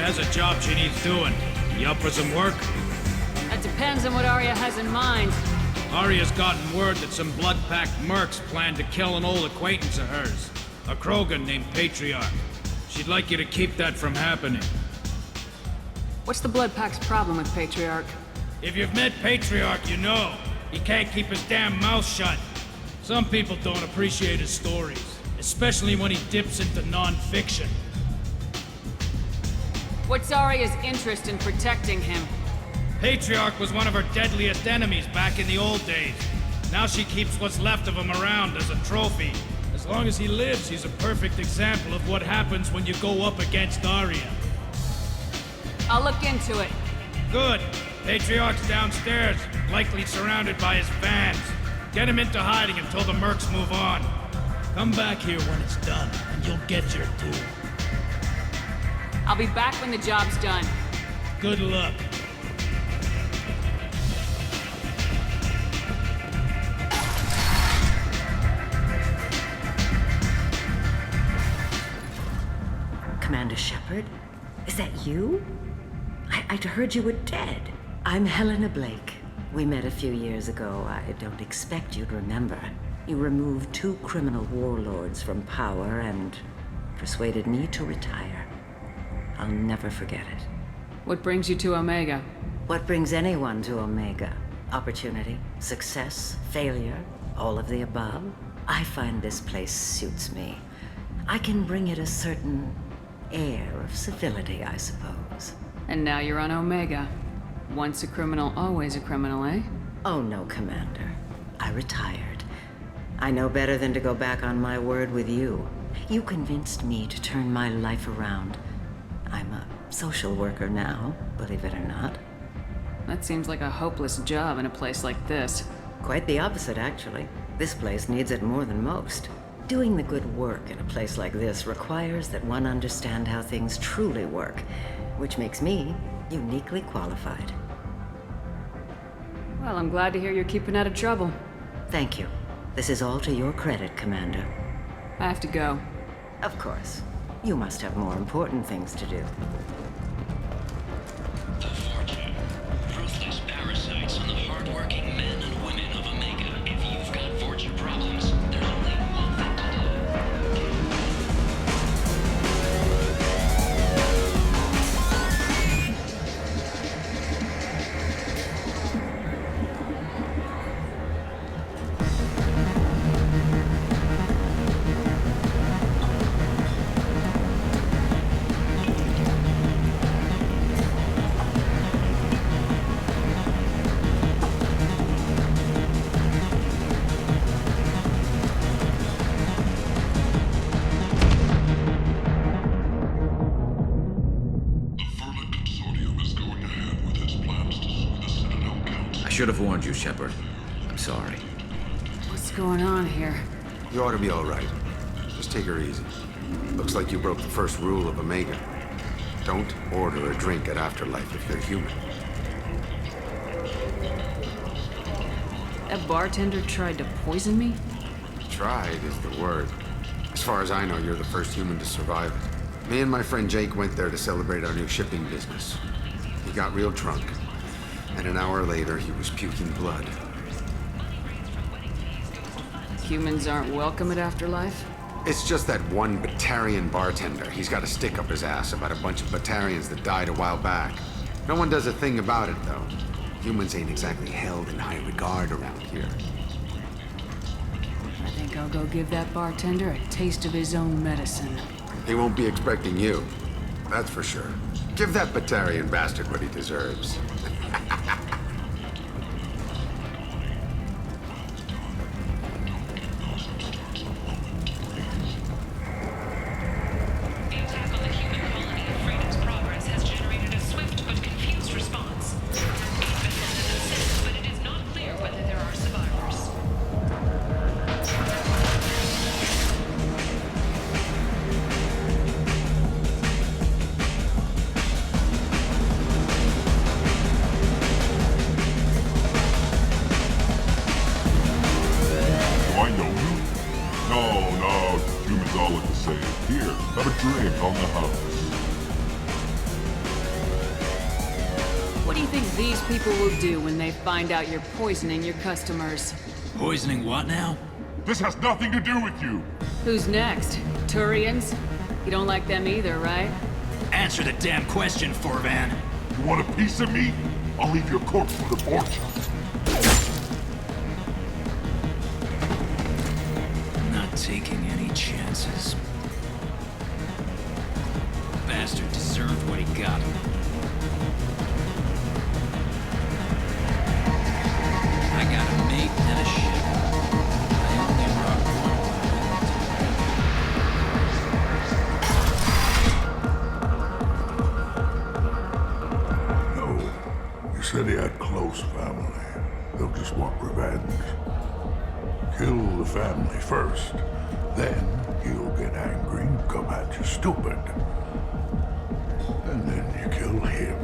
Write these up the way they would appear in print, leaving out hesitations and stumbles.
has a job she needs doing. You up for some work? That depends on what Aria has in mind. Aria's gotten word that some blood-packed mercs plan to kill an old acquaintance of hers. A Krogan named Patriarch. She'd like you to keep that from happening. What's the Blood Pack's problem with Patriarch? If you've met Patriarch, you know. He can't keep his damn mouth shut. Some people don't appreciate his stories, especially when he dips into non-fiction. What's Aria's interest in protecting him? Patriarch was one of her deadliest enemies back in the old days. Now she keeps what's left of him around as a trophy. As long as he lives, he's a perfect example of what happens when you go up against Aria. I'll look into it. Good. Patriarch's downstairs, likely surrounded by his fans. Get him into hiding until the mercs move on. Come back here when it's done, and you'll get your due. I'll be back when the job's done. Good luck. Commander Shepard? Is that you? I'd heard you were dead. I'm Helena Blake. We met a few years ago. I don't expect you'd remember. You removed 2 criminal warlords from power and persuaded me to retire. I'll never forget it. What brings you to Omega? What brings anyone to Omega? Opportunity, success, failure, all of the above? I find this place suits me. I can bring it a certain air of civility, I suppose. And now you're on Omega. Once a criminal, always a criminal, eh? Oh no, Commander. I retired. I know better than to go back on my word with you. You convinced me to turn my life around. I'm a social worker now, believe it or not. That seems like a hopeless job in a place like this. Quite the opposite, actually. This place needs it more than most. Doing the good work in a place like this requires that one understand how things truly work, which makes me uniquely qualified. Well, I'm glad to hear you're keeping out of trouble. Thank you. This is all to your credit, Commander. I have to go. Of course. You must have more important things to do. The fortune. Ruthless parasites on the hardworking men and women of Omega. If you've got fortune problems, there's only one thing to do. I should have warned you, Shepard. I'm sorry. What's going on here? You ought to be all right. Just take her easy. Looks like you broke the first rule of Omega. Don't order a drink at Afterlife if you're human. That bartender tried to poison me? Tried is the word. As far as I know, you're the first human to survive it. Me and my friend Jake went there to celebrate our new shipping business. He got real drunk, and an hour later, he was puking blood. Humans aren't welcome at Afterlife? It's just that one Batarian bartender. He's got a stick up his ass about a bunch of Batarians that died a while back. No one does a thing about it, though. Humans ain't exactly held in high regard around here. I think I'll go give that bartender a taste of his own medicine. He won't be expecting you. That's for sure. Give that Batarian bastard what he deserves. these people will do when they find out you're poisoning your customers. Poisoning what now? This has nothing to do with you. Who's next? Turians? You don't like them either, right? Answer the damn question, Forvan. You want a piece of me? I'll leave your corpse for the fortune. Not taking any chances. Bastard deserved what he got. I got a mate and a ship. I only rock one. No. You said he had close family. They'll just want revenge. Kill the family first. Then he'll get angry and come at you stupid. And then you kill him.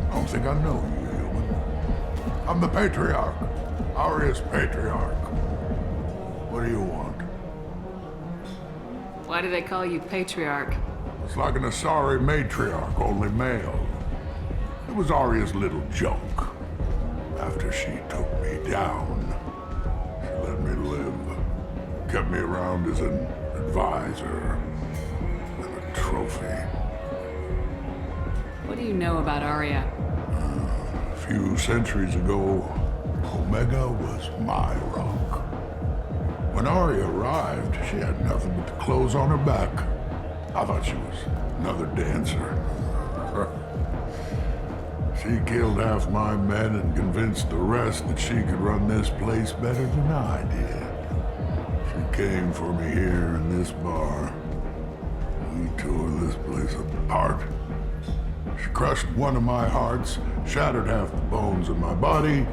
I don't think I know you, human. I'm the Patriarch. Aria's Patriarch. What do you want? Why do they call you Patriarch? It's like an Asari matriarch, only male. It was Aria's little joke. After she took me down, she let me live. Kept me around as an advisor and a trophy. What do you know about Aria? A few centuries ago, Omega was my rock. When Aria arrived, she had nothing but the clothes on her back. I thought she was another dancer. She killed half my men and convinced the rest that she could run this place better than I did. She came for me here in this bar. We tore this place apart. She crushed one of my hearts, shattered half the bones in my body,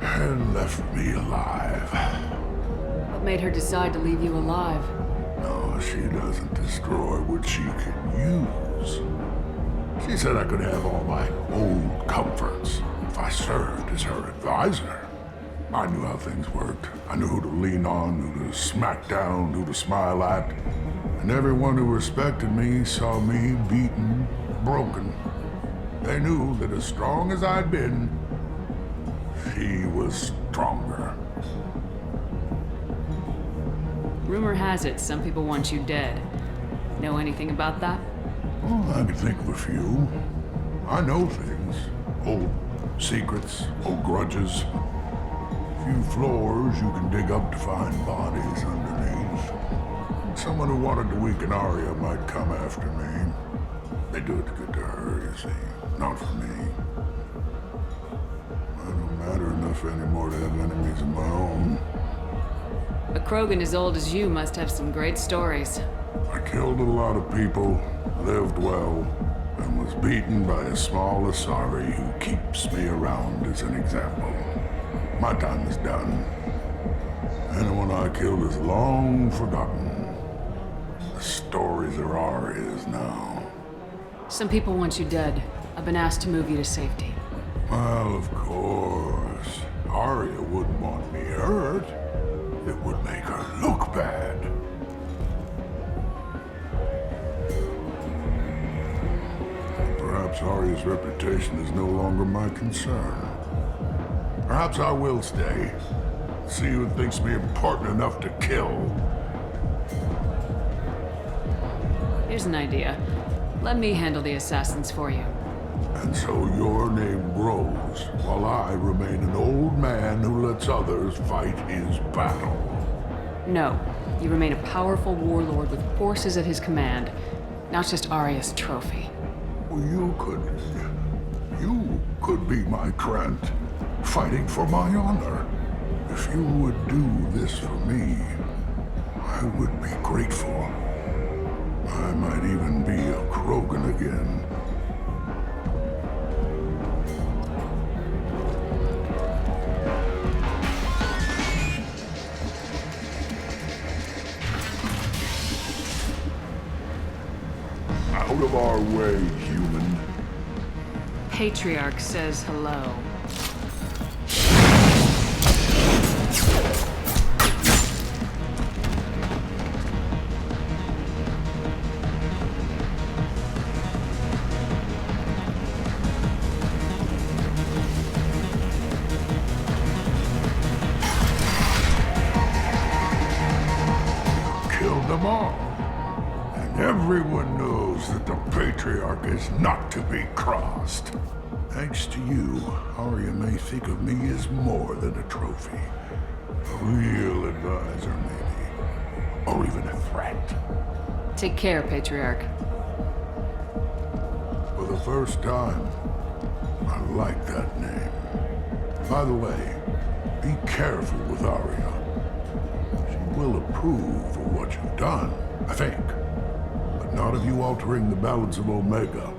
and left me alive. What made her decide to leave you alive? No, she doesn't destroy what she can use. She said I could have all my old comforts if I served as her advisor. I knew how things worked. I knew who to lean on, who to smack down, who to smile at. And everyone who respected me saw me beaten, broken. They knew that as strong as I'd been, she was stronger. Rumor has it some people want you dead. Know anything about that? Oh, I could think of a few. I know things. Old secrets, old grudges. Few floors you can dig up to find bodies underneath. Someone who wanted to weaken Aria might come after me. They do it to get to her, you see. Not for me. I don't matter enough anymore to have enemies of my own. A Krogan as old as you must have some great stories. I killed a lot of people, lived well, and was beaten by a small Asari who keeps me around as an example. My time is done. Anyone I killed is long forgotten. The stories are Aria's now. Some people want you dead. I've been asked to move you to safety. Well, of course. Aria wouldn't want me hurt. It would make her look bad. Perhaps Aria's reputation is no longer my concern. Perhaps I will stay. See who thinks me important enough to kill. Here's an idea. Let me handle the assassins for you. And so your name grows, while I remain an old man who lets others fight his battle. No. You remain a powerful warlord with forces at his command. Now it's just Aria's trophy. Well, you could be my Trent, fighting for my honor. If you would do this for me, I would be grateful. I might even be a Krogan again. Out of our way, human. Patriarch says hello. Everyone knows that the Patriarch is not to be crossed. Thanks to you, Aria may think of me as more than a trophy. A real advisor, maybe. Or even a threat. Take care, Patriarch. For the first time, I like that name. By the way, be careful with Aria. She will approve of what you've done, I think. But not of you altering the balance of Omega.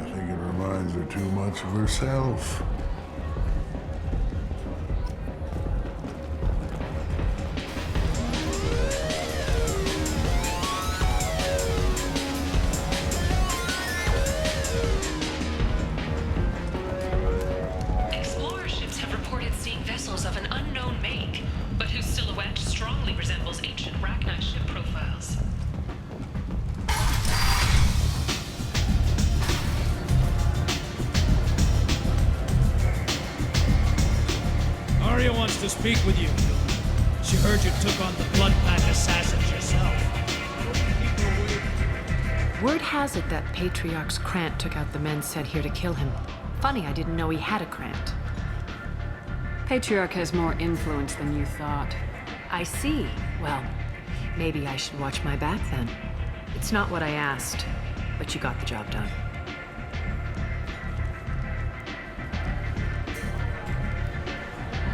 I think it reminds her too much of herself. Explorer ships have reported seeing vessels of an unknown make, but whose silhouette strongly resembles ancient Rachni ship profiles. Aria wants to speak with you. She heard you took on the Blood Pack assassins yourself. Word has it that Patriarch's Krant took out the men sent here to kill him. Funny, I didn't know he had a Krant. Patriarch has more influence than you thought. I see. Well, maybe I should watch my back then. It's not what I asked, but you got the job done.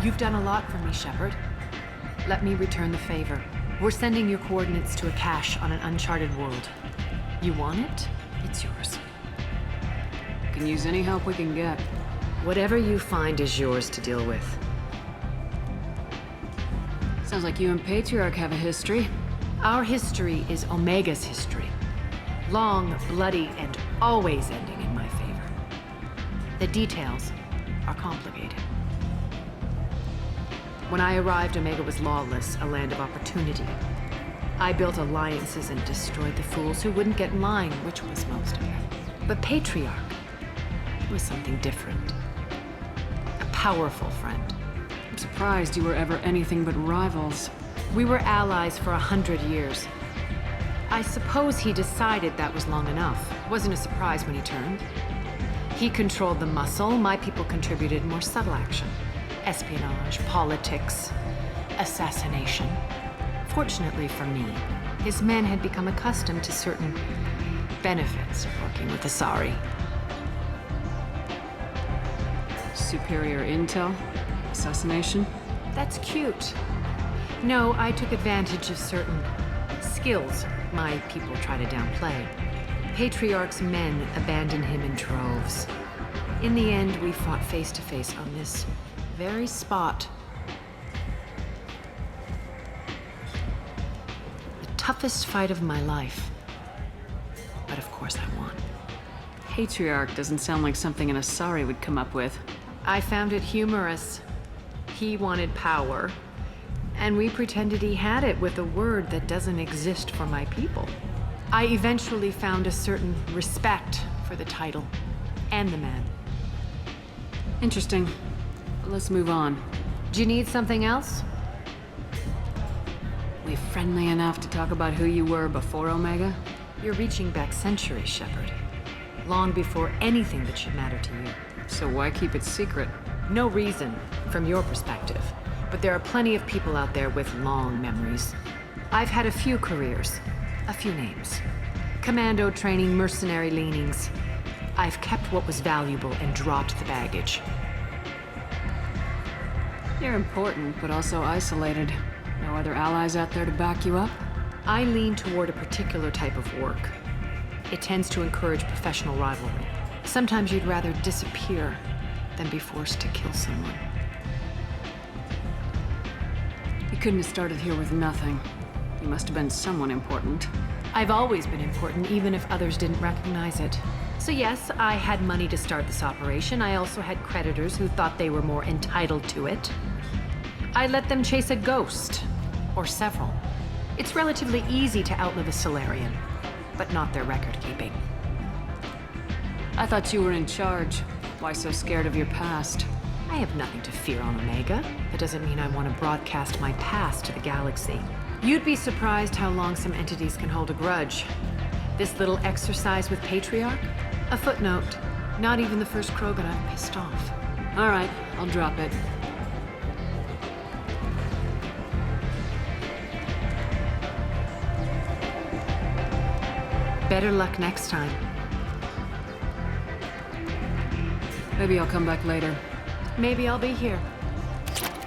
You've done a lot for me, Shepard. Let me return the favor. We're sending your coordinates to a cache on an uncharted world. You want it? It's yours. Can use any help we can get. Whatever you find is yours to deal with. Sounds like you and Patriarch have a history. Our history is Omega's history. Long, bloody, and always ending in my favor. The details are complicated. When I arrived, Omega was lawless, a land of opportunity. I built alliances and destroyed the fools who wouldn't get in line, which was most of them. But Patriarch was something different. A powerful friend. I'm surprised you were ever anything but rivals. We were allies for 100 years. I suppose he decided that was long enough. Wasn't a surprise when he turned. He controlled the muscle, my people contributed more subtle action. Espionage, politics, assassination. Fortunately for me, his men had become accustomed to certain benefits of working with Asari. Superior intel? Assassination? That's cute. No, I took advantage of certain skills my people try to downplay. Patriarch's men abandoned him in droves. In the end, we fought face to face on this very spot. The toughest fight of my life. But of course I won. Patriarch doesn't sound like something an Asari would come up with. I found it humorous. He wanted power, and we pretended he had it with a word that doesn't exist for my people. I eventually found a certain respect for the title and the man. Interesting. Let's move on. Do you need something else? We friendly enough to talk about who you were before Omega? You're reaching back centuries, Shepard. Long before anything that should matter to you. So why keep it secret? No reason, from your perspective. But there are plenty of people out there with long memories. I've had a few careers, a few names. Commando training, mercenary leanings. I've kept what was valuable and dropped the baggage. You're important, but also isolated. No other allies out there to back you up? I lean toward a particular type of work. It tends to encourage professional rivalry. Sometimes you'd rather disappear than be forced to kill someone. You couldn't have started here with nothing. You must have been someone important. I've always been important, even if others didn't recognize it. So yes, I had money to start this operation. I also had creditors who thought they were more entitled to it. I let them chase a ghost, or several. It's relatively easy to outlive a Solarian, but not their record-keeping. I thought you were in charge. Why so scared of your past? I have nothing to fear on Omega. That doesn't mean I want to broadcast my past to the galaxy. You'd be surprised how long some entities can hold a grudge. This little exercise with Patriarch? A footnote. Not even the first Krogan I've pissed off. All right, I'll drop it. Better luck next time. Maybe I'll come back later. Maybe I'll be here.